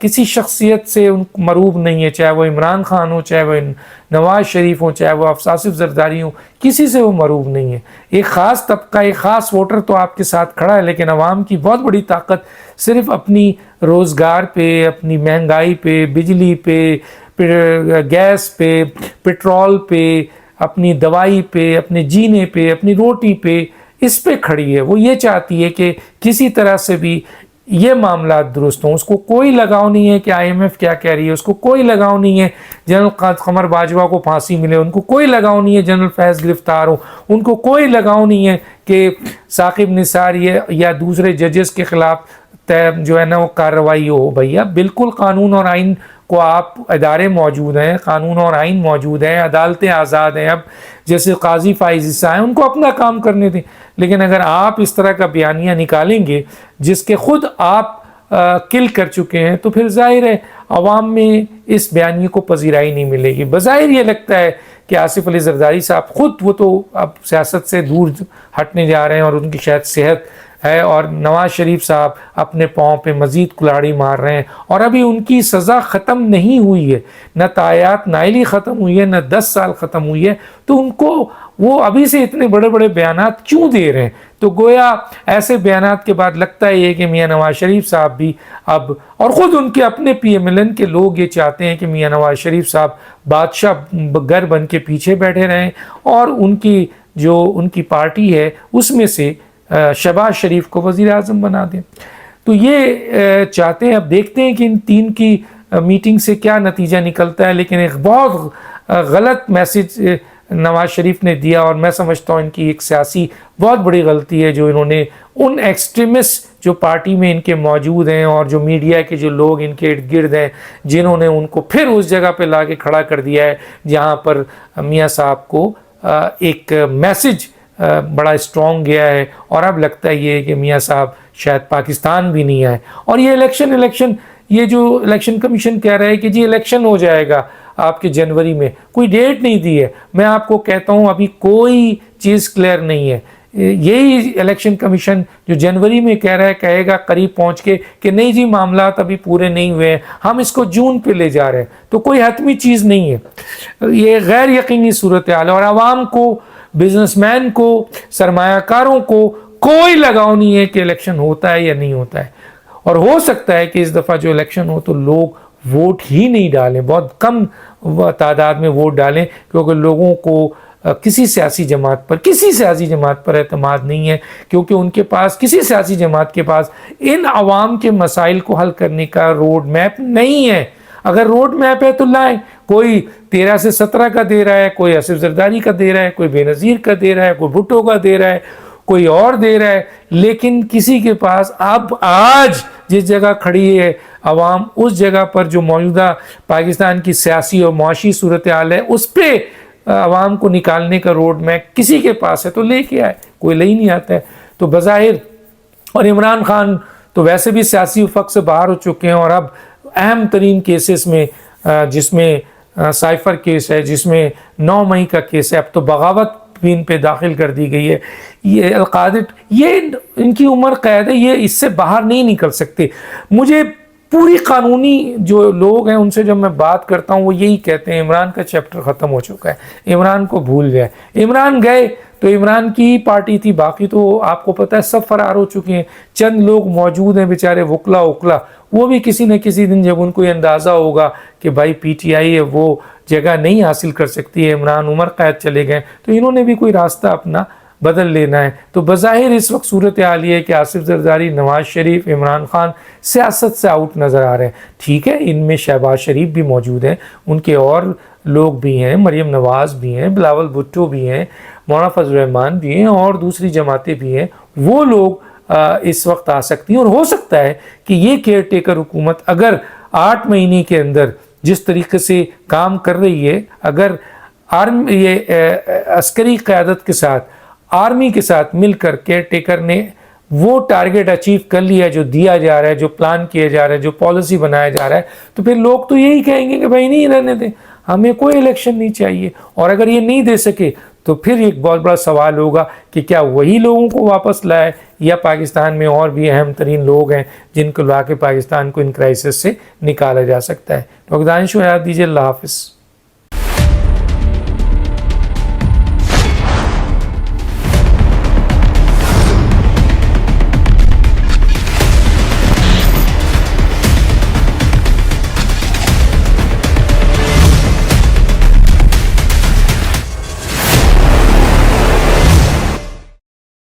کسی شخصیت سے ان مروب نہیں ہے، چاہے وہ عمران خان ہو، چاہے وہ نواز شریف ہو، چاہے وہ آصف زرداری ہو، کسی سے وہ مروب نہیں ہے۔ ایک خاص طبقہ، ایک خاص ووٹر تو آپ کے ساتھ کھڑا ہے، لیکن عوام کی بہت بڑی طاقت صرف اپنی روزگار پہ، اپنی مہنگائی پہ، بجلی پہ، گیس پہ، پٹرول پہ، اپنی دوائی پہ، اپنے جینے پہ، اپنی روٹی پہ، اس پہ کھڑی ہے۔ وہ یہ چاہتی ہے کہ کسی طرح سے بھی یہ معاملات درست ہوں۔ اس کو کوئی لگاؤ نہیں ہے کہ آئی ایم ایف کیا کہہ رہی ہے، اس کو کوئی لگاؤ نہیں ہے جنرل قمر باجوہ کو پھانسی ملے، ان کو کوئی لگاؤ نہیں ہے جنرل فیض گرفتار ہو، ان کو کوئی لگاؤ نہیں ہے کہ ثاقب نثار یا دوسرے ججز کے خلاف جو ہے نا وہ کارروائی ہو۔ بھیا بالکل قانون اور آئین کو آپ ادارے موجود ہیں، قانون اور آئین موجود ہیں، عدالتیں آزاد ہیں، اب جیسے قاضی فائز عیسیٰ ہیں ان کو اپنا کام کرنے دیں۔ لیکن اگر آپ اس طرح کا بیانیہ نکالیں گے جس کے خود آپ کل کر چکے ہیں، تو پھر ظاہر ہے عوام میں اس بیانیے کو پذیرائی نہیں ملے گی۔ بظاہر یہ لگتا ہے کہ آصف علی زرداری صاحب خود وہ تو اب سیاست سے دور ہٹنے جا رہے ہیں اور ان کی شاید صحت ہے، اور نواز شریف صاحب اپنے پاؤں پہ مزید کلاڑی مار رہے ہیں، اور ابھی ان کی سزا ختم نہیں ہوئی ہے، نہ تایات نائلی ختم ہوئی ہے، نہ 10 سال ختم ہوئی ہے، تو ان کو وہ ابھی سے اتنے بڑے بڑے بیانات کیوں دے رہے ہیں؟ تو گویا ایسے بیانات کے بعد لگتا ہے یہ کہ میاں نواز شریف صاحب بھی اب، اور خود ان کے اپنے پی ایم ایل این کے لوگ یہ چاہتے ہیں کہ میاں نواز شریف صاحب بادشاہ گر بن کے پیچھے بیٹھے رہیں، اور ان کی جو ان کی پارٹی ہے اس میں سے شہباز شریف کو وزیر اعظم بنا دیں۔ تو یہ چاہتے ہیں۔ اب دیکھتے ہیں کہ ان تین کی میٹنگ سے کیا نتیجہ نکلتا ہے، لیکن ایک بہت غلط میسج نواز شریف نے دیا، اور میں سمجھتا ہوں ان کی ایک سیاسی بہت بڑی غلطی ہے جو انہوں نے ان ایکسٹریمسٹ جو پارٹی میں ان کے موجود ہیں اور جو میڈیا کے جو لوگ ان کے ارد گرد ہیں، جنہوں نے ان کو پھر اس جگہ پہ لا کے کھڑا کر دیا ہے جہاں پر میاں صاحب کو ایک میسج بڑا اسٹرانگ گیا ہے، اور اب لگتا ہے یہ کہ میاں صاحب شاید پاکستان بھی نہیں آئے۔ اور یہ الیکشن یہ جو الیکشن کمیشن کہہ رہا ہے کہ جی الیکشن ہو جائے گا آپ کے جنوری میں، کوئی ڈیٹ نہیں دی ہے۔ میں آپ کو کہتا ہوں ابھی کوئی چیز کلیئر نہیں ہے۔ یہی الیکشن کمیشن جو جنوری میں کہہ رہا ہے کہے گا قریب پہنچ کے کہ نہیں جی معاملات ابھی پورے نہیں ہوئے ہیں، ہم اس کو جون پہ لے جا رہے ہیں، تو کوئی حتمی چیز نہیں ہے۔ یہ غیر یقینی صورتحال ہے، اور عوام کو، بزنس مین کو، سرمایہ کاروں کو کوئی لگاؤ نہیں ہے کہ الیکشن ہوتا ہے یا نہیں ہوتا ہے۔ اور ہو سکتا ہے کہ اس دفعہ جو الیکشن ہو تو لوگ ووٹ ہی نہیں ڈالیں، بہت کم تعداد میں ووٹ ڈالیں، کیونکہ لوگوں کو کسی سیاسی جماعت پر اعتماد نہیں ہے، کیونکہ ان کے پاس، کسی سیاسی جماعت کے پاس ان عوام کے مسائل کو حل کرنے کا روڈ میپ نہیں ہے۔ اگر روڈ میپ ہے تو لائیں، کوئی 13 سے 17 کا دے رہا ہے، کوئی آصف زرداری کا دے رہا ہے، کوئی بے نظیر کا دے رہا ہے، کوئی بھٹو کا دے رہا ہے، کوئی اور دے رہا ہے، لیکن کسی کے پاس اب آج جس جگہ کھڑی ہے عوام، اس جگہ پر جو موجودہ پاکستان کی سیاسی اور معاشی صورتحال ہے اس پہ عوام کو نکالنے کا روڈ میپ کسی کے پاس ہے تو لے کے آئے، کوئی لے ہی نہیں آتا ہے۔ تو بظاہر، اور عمران خان تو ویسے بھی سیاسی افق سے باہر ہو چکے ہیں، اور اب اہم ترین کیسز میں جس میں سائفر کیس ہے، جس میں 9 مئی کا کیس ہے، اب تو بغاوت بھی ان پہ داخل کر دی گئی ہے۔ یہ القادر، یہ ان کی عمر قید ہے، یہ اس سے باہر نہیں نکل سکتے۔ مجھے پوری قانونی جو لوگ ہیں ان سے جب میں بات کرتا ہوں وہ یہی کہتے ہیں عمران کا چیپٹر ختم ہو چکا ہے، عمران کو بھول جائے۔ عمران گئے تو عمران کی پارٹی تھی، باقی تو آپ کو پتہ ہے سب فرار ہو چکے ہیں، چند لوگ موجود ہیں بیچارے وکلا، وہ بھی کسی نہ کسی دن جب ان کو یہ اندازہ ہوگا کہ بھائی پی ٹی آئی ہے وہ جگہ نہیں حاصل کر سکتی ہے، عمران عمر قید چلے گئے، تو انہوں نے بھی کوئی راستہ اپنا بدل لینا ہے۔ تو بظاہر اس وقت صورتحال یہ ہے کہ آصف زرداری، نواز شریف، عمران خان سیاست سے آؤٹ نظر آ رہے ہیں۔ ٹھیک ہے، ان میں شہباز شریف بھی موجود ہیں، ان کے اور لوگ بھی ہیں، مریم نواز بھی ہیں، بلاول بھٹو بھی ہیں، مولانا فضل الرحمان بھی ہیں، اور دوسری جماعتیں بھی ہیں، وہ لوگ اس وقت آ سکتی ہیں۔ اور ہو سکتا ہے کہ یہ کیئر ٹیکر حکومت اگر 8 مہینے کے اندر جس طریقے سے کام کر رہی ہے، اگر یہ عسکری قیادت کے ساتھ، آرمی کے ساتھ مل کر کیئر ٹیکر نے وہ ٹارگٹ اچیو کر لیا ہے جو دیا جا رہا ہے، جو پلان کیا جا رہا ہے، جو پالیسی بنایا جا رہا ہے، تو پھر لوگ تو یہی کہیں گے کہ بھائی نہیں رہنے دیں، ہمیں کوئی الیکشن نہیں چاہیے۔ اور اگر یہ نہیں دے سکے تو پھر ایک بہت بڑا سوال ہوگا کہ کیا وہی لوگوں کو واپس لائے یا پاکستان میں اور بھی اہم ترین لوگ ہیں جن کو لا کے پاکستان کو ان کرائسس سے نکالا جا سکتا ہے. تو دانش کو یاد دیجیے. اللہ حافظ.